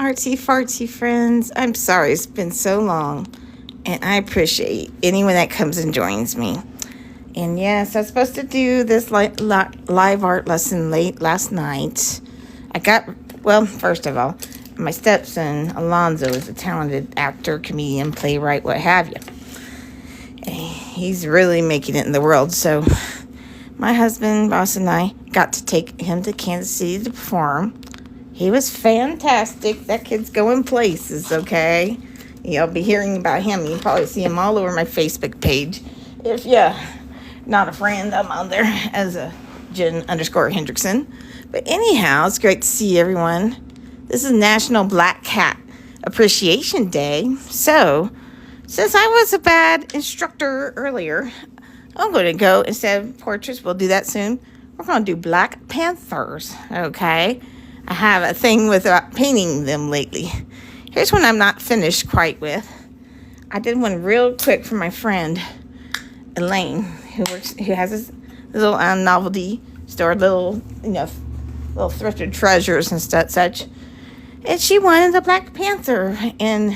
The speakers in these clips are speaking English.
artsy fartsy friends. I'm sorry it's been so long, and I appreciate anyone that comes and joins me. And yes, I was supposed to do this live art lesson late last night. First of all, my stepson, Alonzo, is a talented actor, comedian, playwright, what have you. He's really making it in the world, so my husband, Ross, and I got to take him to Kansas City to perform. He was fantastic. That kid's going places, okay? You'll be hearing about him. You'll probably see him all over my Facebook page. If you're not a friend, I'm on there as a Jen_Hendrickson. But anyhow, it's great to see everyone. This is National Black Cat Appreciation Day. So, since I was a bad instructor earlier, I'm going to go, instead of portraits, we'll do that soon, we're going to do Black Panthers, okay? I have a thing with painting them lately. Here's one I'm not finished quite with. I did one real quick for my friend, Elaine, who has this little novelty store, little thrifted treasures and such. And she wanted a Black Panther and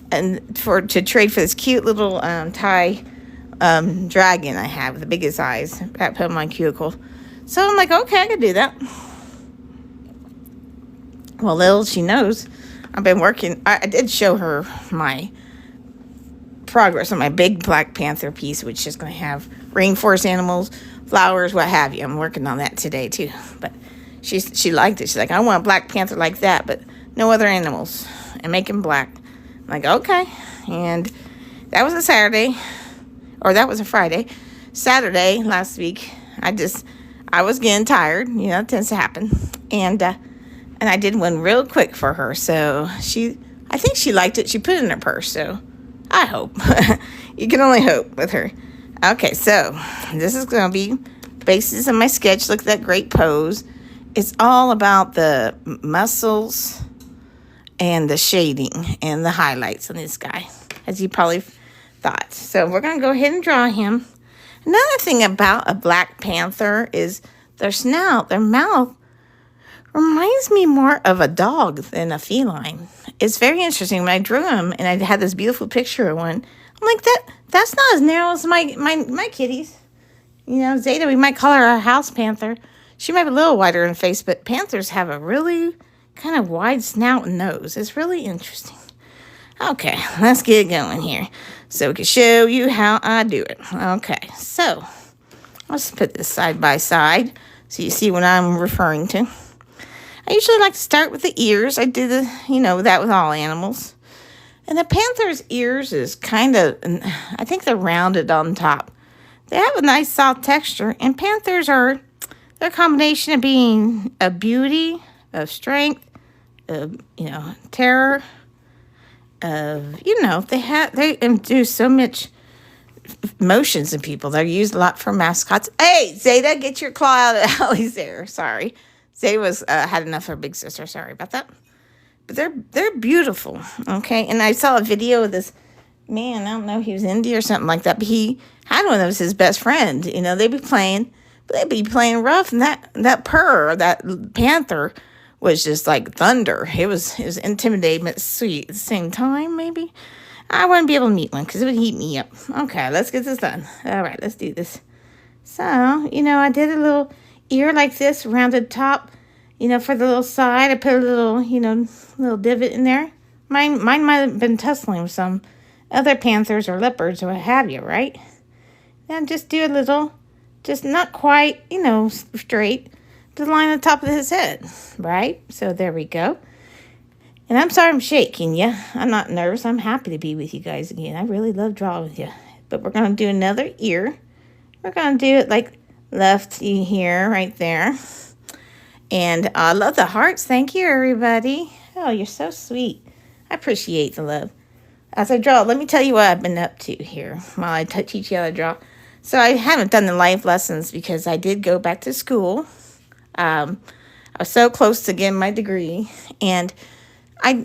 to trade for this cute little Thai dragon I have with the biggest eyes. I put on my cuticle. So I'm like, okay, I can do that. Well, little she knows, I've been working. I did show her my progress on my big Black Panther piece, which is going to have rainforest animals, flowers, what have you. I'm working on that today too. But she liked it. She's like, I want a Black Panther like that, but no other animals, and make him black. I'm like, okay. And that was a Saturday, or that was a Friday. Saturday last week, I was getting tired. It tends to happen. And I did one real quick for her. So I think she liked it. She put it in her purse. So I hope. You can only hope with her. Okay, so this is going to be basis of my sketch. Look at that great pose. It's all about the muscles and the shading and the highlights on this guy, as you probably thought. So we're going to go ahead and draw him. Another thing about a Black Panther is their snout, their mouth, reminds me more of a dog than a feline. It's very interesting. When I drew him and I had this beautiful picture of one, I'm like, that's not as narrow as my kitties. Zeta, we might call her a house panther. She might be a little wider in the face, but panthers have a really kind of wide snout and nose. It's really interesting. Okay, let's get going here so we can show you how I do it. Okay, so let's put this side by side so you see what I'm referring to. I usually like to start with the ears. I do that with all animals. And the panther's ears is kind of, I think they're rounded on top. They have a nice soft texture, and panthers they're a combination of being a beauty, of strength, of, terror, of, they induce so much emotions in people. They're used a lot for mascots. Hey, Zeta, get your claw out of Allie's there. Sorry. Zeta had enough of her big sister. Sorry about that. But they're beautiful, okay? And I saw a video of this man, I don't know, he was Indian or something like that, but he had one that was his best friend. They'd be playing rough, and that panther was just like thunder. It was intimidating but sweet at the same time, maybe. I wouldn't be able to meet one because it would heat me up. Okay, let's get this done. All right, let's do this. So, I did a little ear like this, rounded top, for the little side. I put a little, little divot in there. Mine might have been tussling with some other panthers or leopards or what have you, right? Then just do a little, just not quite, straight, to line the top of his head, right? So there we go. And I'm sorry I'm shaking you. I'm not nervous. I'm happy to be with you guys again. I really love drawing with you. But we're going to do another ear. We're going to do it like left here, right there. And I love the hearts. Thank you, everybody. Oh, you're so sweet. I appreciate the love. As I draw, let me tell you what I've been up to here while I teach you how to draw. So I haven't done the live lessons because I did go back to school. I was so close to getting my degree. And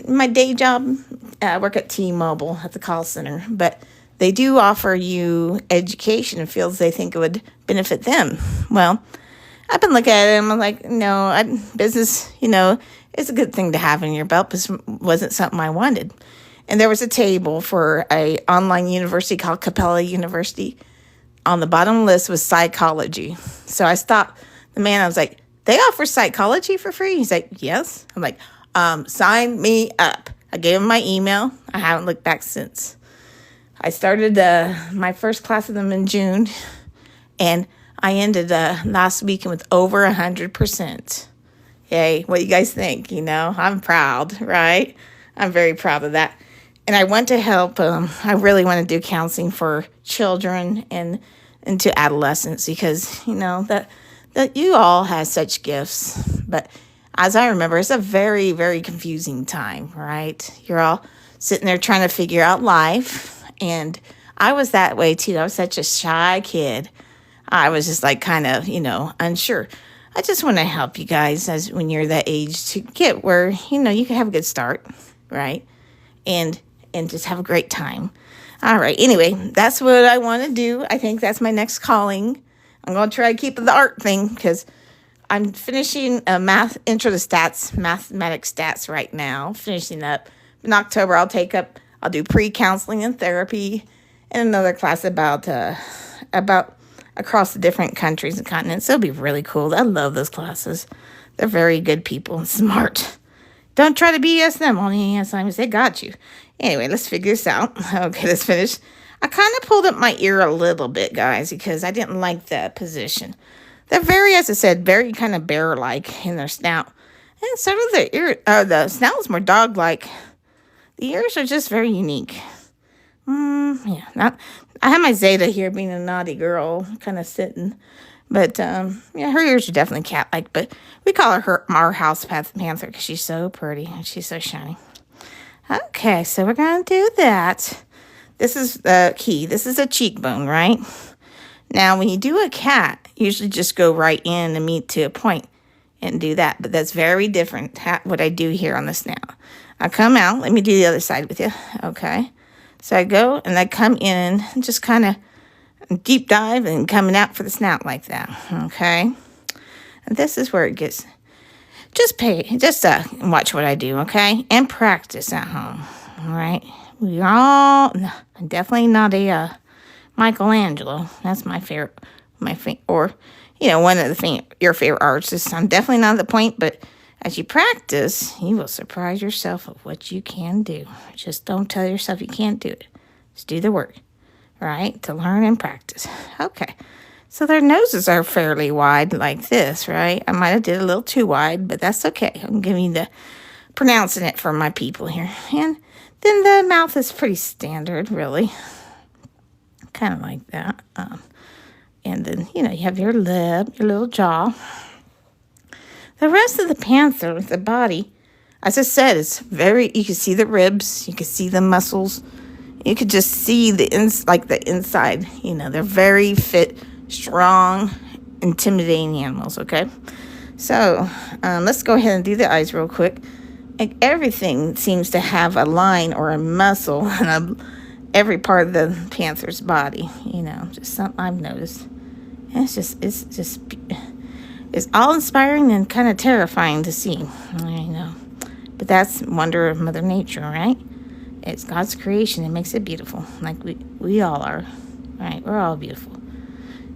my day job, I work at T-Mobile at the call center. But they do offer you education in fields they think it would benefit them. Well, I've been looking at him. I'm like, no, business, it's a good thing to have in your belt, but it wasn't something I wanted. And there was a table for a online university called Capella University. On the bottom list was psychology. So I stopped the man. I was like, they offer psychology for free? He's like, yes. I'm like, sign me up. I gave him my email. I haven't looked back since. I started my first class with them in June, and I ended last weekend with over 100%. Yay, what do you guys think? I'm proud, right? I'm very proud of that. And I want to help. I really want to do counseling for children and to adolescents because, that you all have such gifts. But as I remember, it's a very, very confusing time, right? You're all sitting there trying to figure out life. And I was that way, too. I was such a shy kid. I was just like kind of, unsure. I just want to help you guys when you're that age to get where, you can have a good start, right? And just have a great time. All right. Anyway, that's what I want to do. I think that's my next calling. I'm going to try to keep the art thing because I'm finishing a intro to stats, mathematics stats right now, finishing up. In October, I'll do pre-counseling and therapy and another class about across the different countries and continents. It'll be really cool. I love those classes. They're very good people and smart. Don't try to BS them on any assignments. They got you. Anyway, let's figure this out. Okay, let's finish. I kind of pulled up my ear a little bit, guys, because I didn't like that position. They're very, as I said, very kind of bear-like in their snout. And sort of the snout is more dog-like. The ears are just very unique. I have my Zeta here being a naughty girl, kind of sitting. But, her ears are definitely cat-like. But we call her our house Panther because she's so pretty and she's so shiny. Okay, so we're going to do that. This is the key. This is a cheekbone, right? Now, when you do a cat, usually just go right in and meet to a point and do that. But that's very different what I do here on the snout. I come out. Let me do the other side with you. Okay. So I go and I come in and just kind of deep dive and coming out for the snout like that. Okay. And this is where it gets... Just watch what I do, okay? And practice at home, all right? I'm definitely not a Michelangelo. That's my favorite, or, one of your favorite artists. I'm definitely not at the point, but as you practice, you will surprise yourself of what you can do. Just don't tell yourself you can't do it. Just do the work, right? To learn and practice. Okay. So their noses are fairly wide like this, right? I might have did a little too wide, but that's okay. I'm pronouncing it for my people here. And then the mouth is pretty standard, really. Kind of like that. And then, you have your lip, your little jaw. The rest of the panther, the body, as I said, you can see the ribs, you can see the muscles. You could just see the inside, they're very fit, strong, intimidating animals, okay? So, let's go ahead and do the eyes real quick. Like everything seems to have a line or a muscle in every part of the panther's body, just something I've noticed. And it's all inspiring and kind of terrifying to see, But that's wonder of Mother Nature, right? It's God's creation. It makes it beautiful, like we all are, right? We're all beautiful.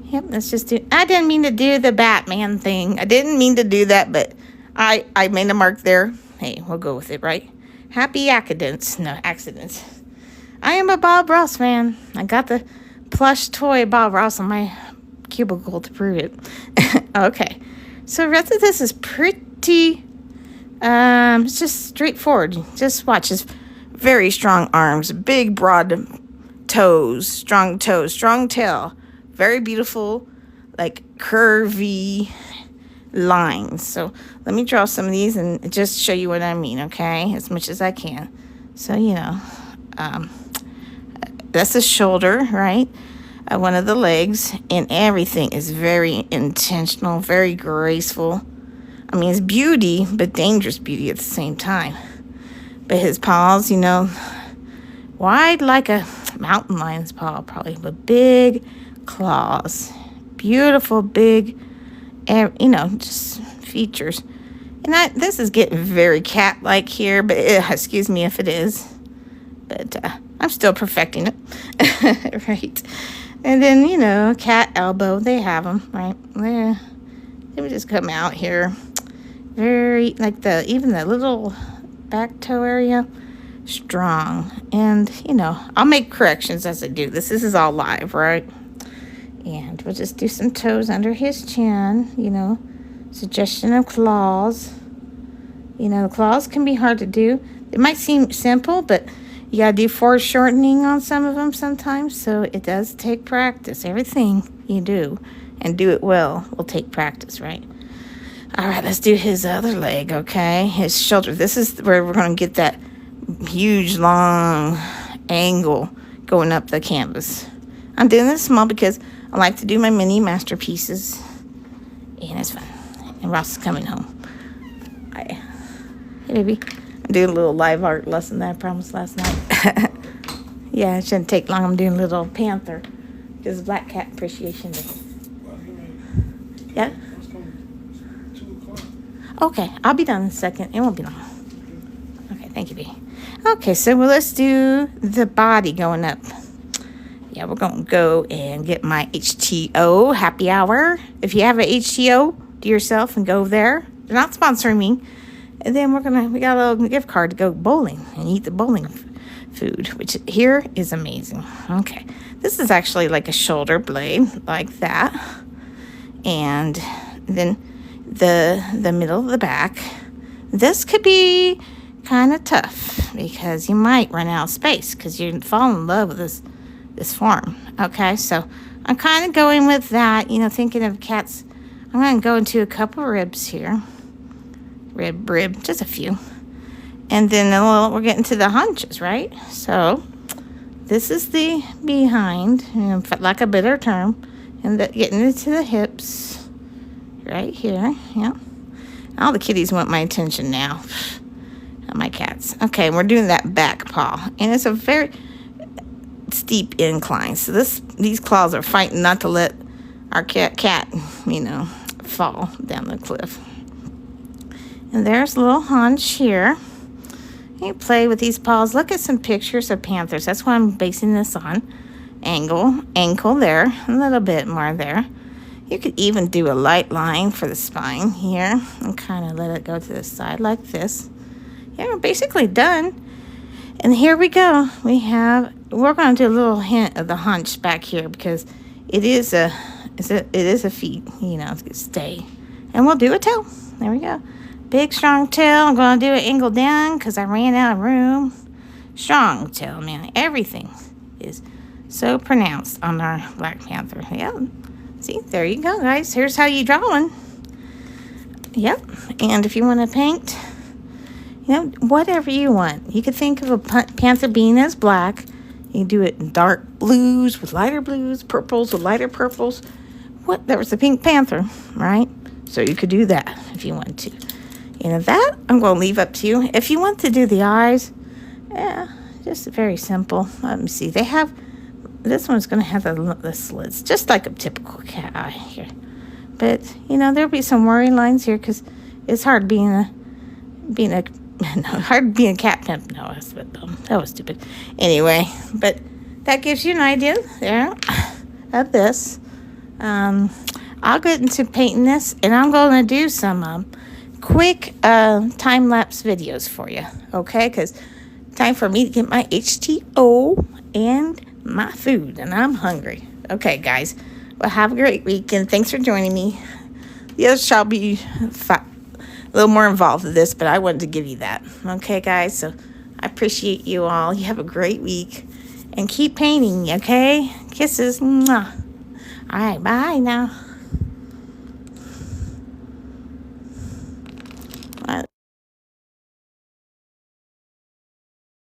Yep, let's just do... I didn't mean to do the Batman thing. I didn't mean to do that, but I made a mark there. Hey, we'll go with it, right? Happy accidents. No, accidents. I am a Bob Ross fan. I got the plush toy Bob Ross on my cubicle to prove it. Okay. So the rest of this is pretty... it's just straightforward. Just watch. His very strong arms, big, broad toes, strong tail. Very beautiful, like curvy lines. So let me draw some of these and just show you what I mean, okay? As much as I can. So, that's the shoulder, right? One of the legs. And everything is very intentional, very graceful. I mean, it's beauty, but dangerous beauty at the same time. But his paws, wide like a mountain lion's paw, probably, but big claws, beautiful, big, you know, just features. And this is getting very cat-like here, but excuse me if it is. But I'm still perfecting it. Right. And then, you know, cat elbow. They have them, right? Yeah. They would just come out here. Very, like even the little back toe area, strong. And, you know, I'll make corrections as I do this. This is all live, right? And we'll just do some toes under his chin, you know. Suggestion of claws. You know, the claws can be hard to do. It might seem simple, but you got to do foreshortening on some of them sometimes. So it does take practice. Everything you do and do it well will take practice, right? All right, let's do his other leg, okay? His shoulder. This is where we're going to get that huge, long angle going up the canvas. I'm doing this small because I like to do my mini masterpieces. And it's fun. And Ross is coming home. Hey, baby. I'm doing a little live art lesson that I promised last night. Yeah, it shouldn't take long. I'm doing a little Panther. Because Black Cat Appreciation Day. Yeah? Okay, I'll be done in a second. It won't be long. Okay, thank you, B. Okay, so let's do the body going up. Yeah, we're going to go and get my HTO happy hour. If you have an HTO, do yourself and go there. They're not sponsoring me. And then we got a little gift card to go bowling and eat the bowling food, which here is amazing. Okay, this is actually like a shoulder blade, like that. And then the middle of the back. This could be kind of tough because you might run out of space because you fall in love with this form. Okay, so I'm kind of going with that, you know, thinking of cats. I'm going to go into a couple ribs here. Rib, just a few. And then we're getting to the haunches, right? So this is the behind, you know, like a better term, and getting into the hips right here. Yeah. All the kitties want my attention now. My cats. Okay, we're doing that back paw, and it's a very steep incline. So these claws are fighting not to let our cat, you know, fall down the cliff. And there's a little haunch here. You play with these paws. Look at some pictures of panthers. That's what I'm basing this on. Ankle there, a little bit more there. You could even do a light line for the spine here and kind of let it go to the side like this. Yeah, we're basically done. And here we go. We're going to do a little hint of the haunch back here because it is a feet, you know, to stay. And we'll do a toe. There we go. Big, strong tail. I'm going to do an angle down because I ran out of room. Strong tail, man. Everything is so pronounced on our Black Panther. Yeah. See, there you go, guys. Here's how you draw one. Yep. And if you want to paint, you know, whatever you want. You could think of a panther being as black. You can do it in dark blues with lighter blues, purples with lighter purples. There was a pink panther, right? So you could do that if you want to. You know, that I'm going to leave up to you. If you want to do the eyes, yeah, just very simple. Let me see. This one's going to have the slits, just like a typical cat eye here. But, you know, there'll be some worrying lines here because it's hard being a cat pimp. No, that was stupid. Anyway, but that gives you an idea there of this. I'll get into painting this, and I'm going to do some quick time-lapse videos for you, okay? Because time for me to get my HTO and my food, and I'm hungry. Okay, guys. Well, have a great weekend. Thanks for joining me. The others shall be a little more involved with this, but I wanted to give you that. Okay, guys? So I appreciate you all. You have a great week. And keep painting, okay? Kisses. Mwah. All right, bye now.